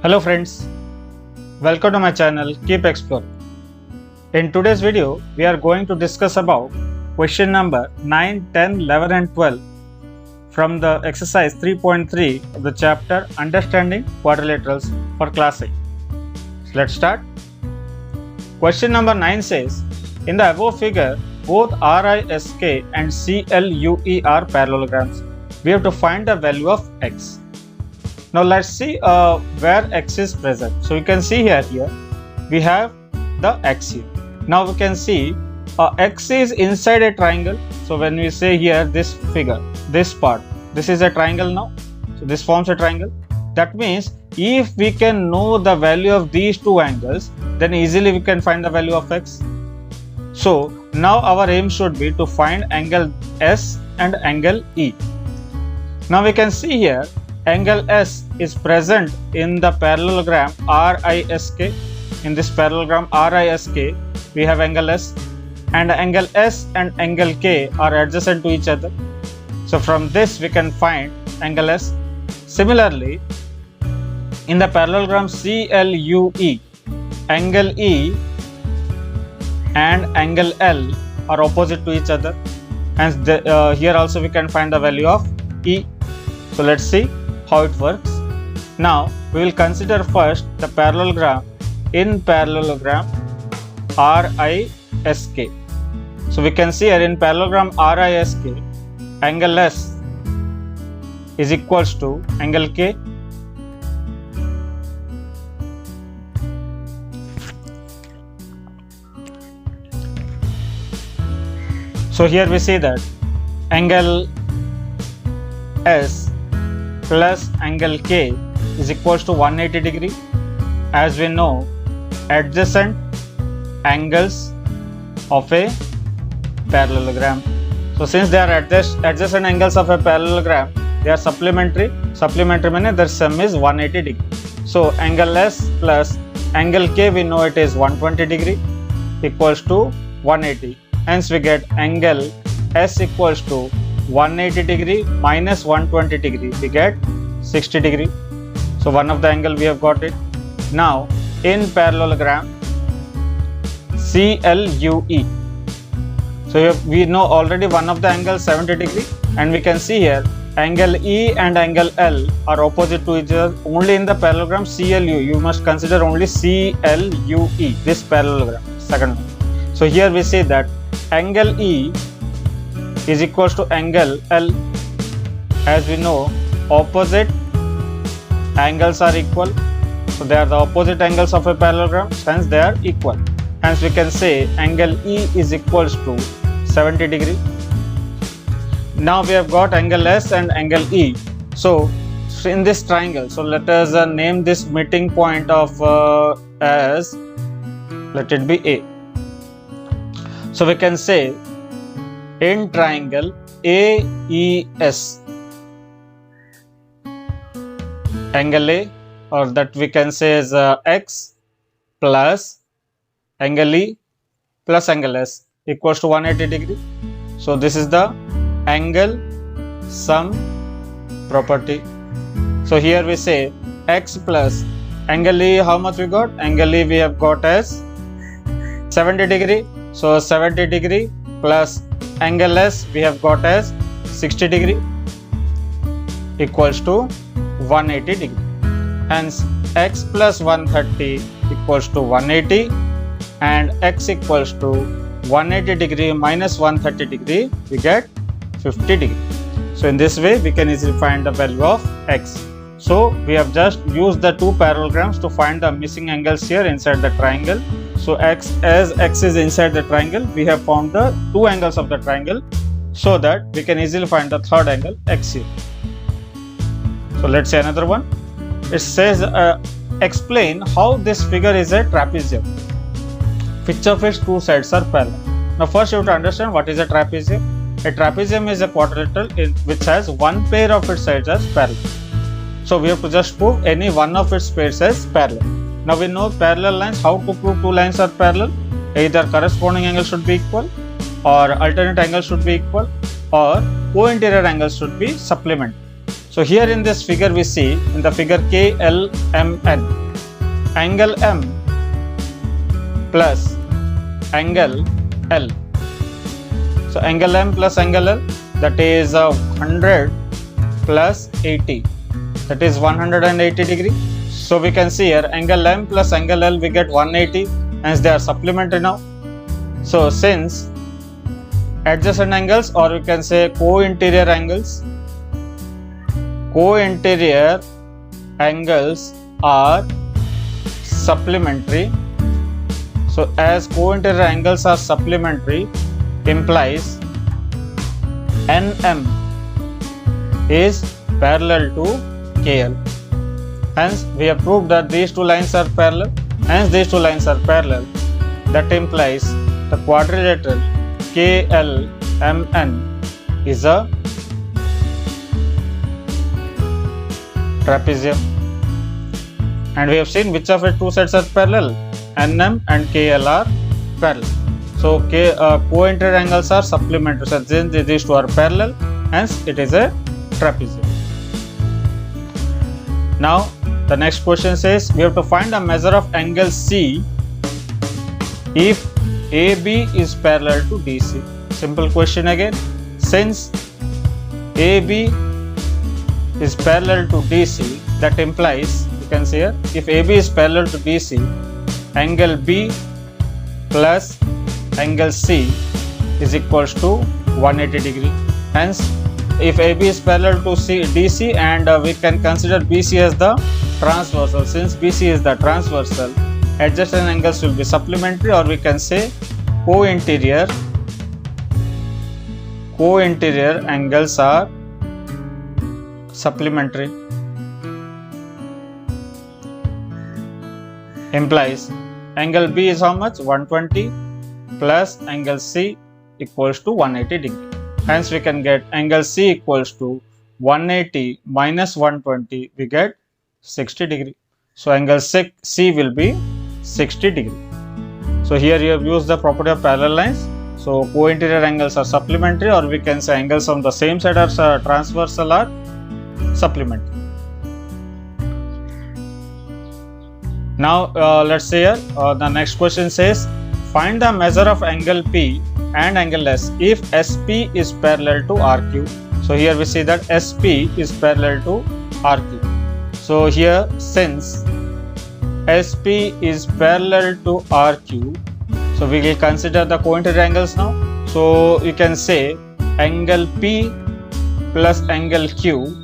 Hello friends, welcome to my channel Keep Exploring. In today's video, we are going to discuss about question number 9, 10, 11 and 12 from the exercise 3.3 of the chapter Understanding Quadrilaterals for Class 8. So let's start. Question number 9 says, in the above figure, both RISK and CLUE are parallelograms. We have to find the value of x. Now let's see where x is present. So you can see here we have the x here. Now we can see x is inside a triangle. So when we say here this figure, this part, this is a triangle now. So this forms a triangle. That means if we can know the value of these two angles, then easily we can find the value of x. So now our aim should be to find angle S and angle E. Now we can see here angle S is present in the parallelogram RISK. In this parallelogram RISK, we have angle S, and angle S and angle K are adjacent to each other. So from this we can find angle S. Similarly, in the parallelogram CLUE, angle E and angle L are opposite to each other. Hence here also we can find the value of E. So let's see how it works. Now we will consider first the parallelogram in parallelogram RISK. So we can see here in parallelogram RISK, angle S is equals to angle K. So here we see that angle S plus angle K is equals to 180 degree. As we know, adjacent angles of a parallelogram. So since they are adjacent angles of a parallelogram, they are supplementary. Supplementary means their sum is 180 degree. So angle S plus angle K, we know it is 120 degree equals to 180. Hence we get angle S equals to 180 degree minus 120 degree, we get 60 degree. So one of the angle we have got it. Now in parallelogram CLUE, so we know already one of the angle 70 degree, and we can see here angle E and angle L are opposite to each other. Only in the parallelogram CLUE, you must consider only CLUE, this parallelogram, second one. So here we say that angle E is equals to angle L. As we know, opposite angles are equal. So they are the opposite angles of a parallelogram, hence they are equal. Hence we can say angle E is equals to 70 degree. Now we have got angle S and angle E. So in this triangle, so let us name this meeting point of as, let it be A. So we can say in triangle AES, angle A, or that we can say is X plus angle E plus angle S equals to 180 degree. So this is the angle sum property. So here we say X plus angle E, how much we got? Angle E we have got as 70 degree. So 70 degree plus angle S we have got as 60 degree equals to 180 degree. Hence x plus 130 equals to 180, and x equals to 180 degree minus 130 degree, we get 50 degree. So in this way we can easily find the value of x. So we have just used the two parallelograms to find the missing angles here inside the triangle. So as x is inside the triangle, we have found the two angles of the triangle, so that we can easily find the third angle x here. So let's say another one. It says explain how this figure is a trapezium, which of its two sides are parallel. Now first you have to understand what is a trapezium. A trapezium is a quadrilateral which has one pair of its sides as parallel. So we have to just prove any one of its pairs as parallel. Now we know parallel lines. How to prove two lines are parallel? Either corresponding angles should be equal, or alternate angles should be equal, or co-interior angles should be supplementary. So here in this figure we see, in the figure KLMN, angle M plus angle L. So angle M plus angle L, that is 100 plus 80, that is 180 degree. So we can see here angle M plus angle L we get 180, hence they are supplementary now. So since adjacent angles, or we can say co-interior angles, co-interior angles are supplementary. So as co-interior angles are supplementary, implies NM is parallel to KL. Hence we have proved that these two lines are parallel. Hence these two lines are parallel. That implies the quadrilateral KLMN is a trapezium. And we have seen which of the two sets are parallel. NM and KL are parallel. So co-interior angles are supplementary. So since these two are parallel, hence it is a trapezium. Now the next question says we have to find a measure of angle C if AB is parallel to DC. Simple question again. Since AB is parallel to DC, that implies, you can see here, if AB is parallel to DC, angle B plus angle C is equals to 180 degree. Hence if AB is parallel to DC, and we can consider BC as the transversal. Since BC is the transversal, adjacent angles will be supplementary, or we can say co-interior angles are supplementary. Implies angle B is how much? 120 plus angle C equals to 180 degree. Hence we can get angle C equals to 180 minus 120, we get 60 degree. So angle C will be 60 degree. So here you have used the property of parallel lines. So co-interior angles are supplementary, or we can say angles on the same side are transversal are supplementary. Now let's say here the next question says find the measure of angle P and angle S if SP is parallel to RQ. So here we see that SP is parallel to RQ. So here since SP is parallel to RQ, so we will consider the co-interior angles now. So you can say angle P plus angle Q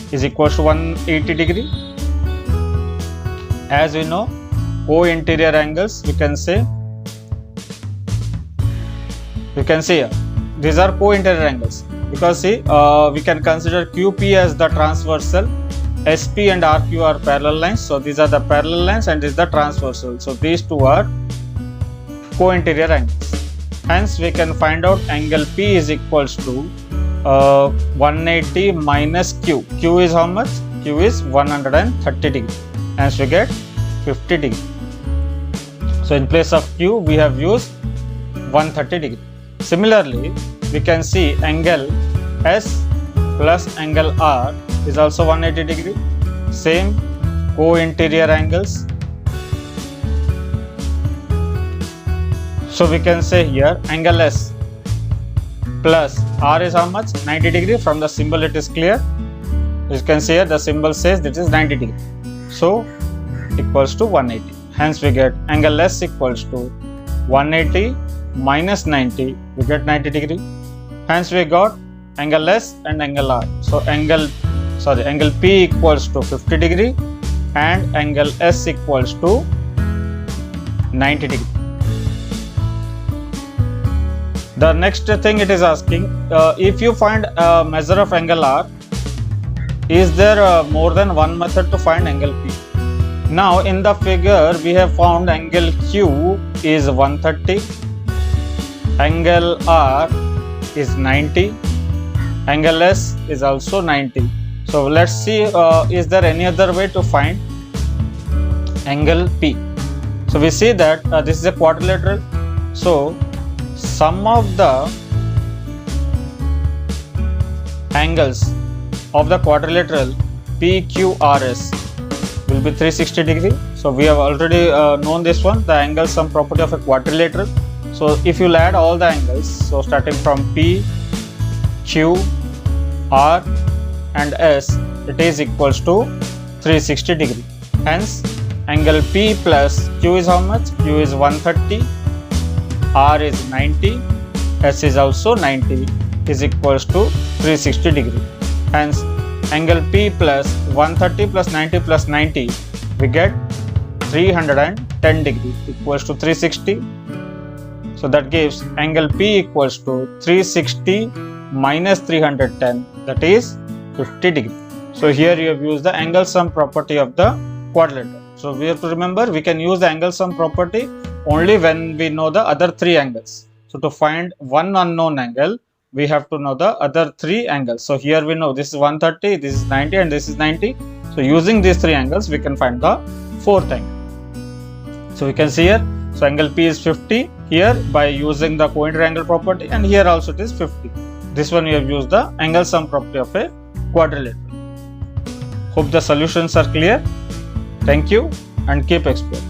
is equal to 180 degree. As we know, co-interior angles, we can say here, these are co-interior angles, because see we can consider QP as the transversal, SP and RQ are parallel lines. So these are the parallel lines and this is the transversal. So these two are co-interior angles. Hence we can find out angle P is equals to 180 minus Q. Q is how much? Q is 130 degree. Hence we get 50 degree. So in place of Q we have used 130 degree. Similarly, we can see angle S plus angle R is also 180 degree. Same co-interior angles. So we can say here angle S plus R is how much? 90 degree. From the symbol it is clear. You can see here the symbol says this is 90 degree. So equals to 180. Hence we get angle S equals to 180 minus 90, we get 90 degree. Hence we got angle S and angle R. So angle P equals to 50 degree and angle S equals to 90 degree. The next thing it is asking, if you find a measure of angle R, is there more than one method to find angle P? Now in the figure we have found angle Q is 130, angle R is 90, angle S is also 90. So let's see is there any other way to find angle P. So we see that this is a quadrilateral. So sum of the angles of the quadrilateral PQRS will be 360 degree. So we have already known this one, the angle sum property of a quadrilateral. So if you add all the angles, so starting from P, Q, R and S, it is equals to 360 degree. Hence angle P plus Q is how much? Q is 130, R is 90, S is also 90, is equals to 360 degree. Hence angle P plus 130 plus 90 plus 90, we get 310 degree equals to 360. So that gives angle P equals to 360 minus 310, that is 50 degree. So here you have used the angle sum property of the quadrilateral. So we have to remember, we can use the angle sum property only when we know the other three angles. So to find one unknown angle, we have to know the other three angles. So here we know this is 130, this is 90 and this is 90. So using these three angles, we can find the fourth angle. So we can see here, so angle P is 50 here by using the cointer property, and here also it is 50. This one we have used the angle sum property of a quadrilateral. Hope the solutions are clear. Thank you and keep exploring.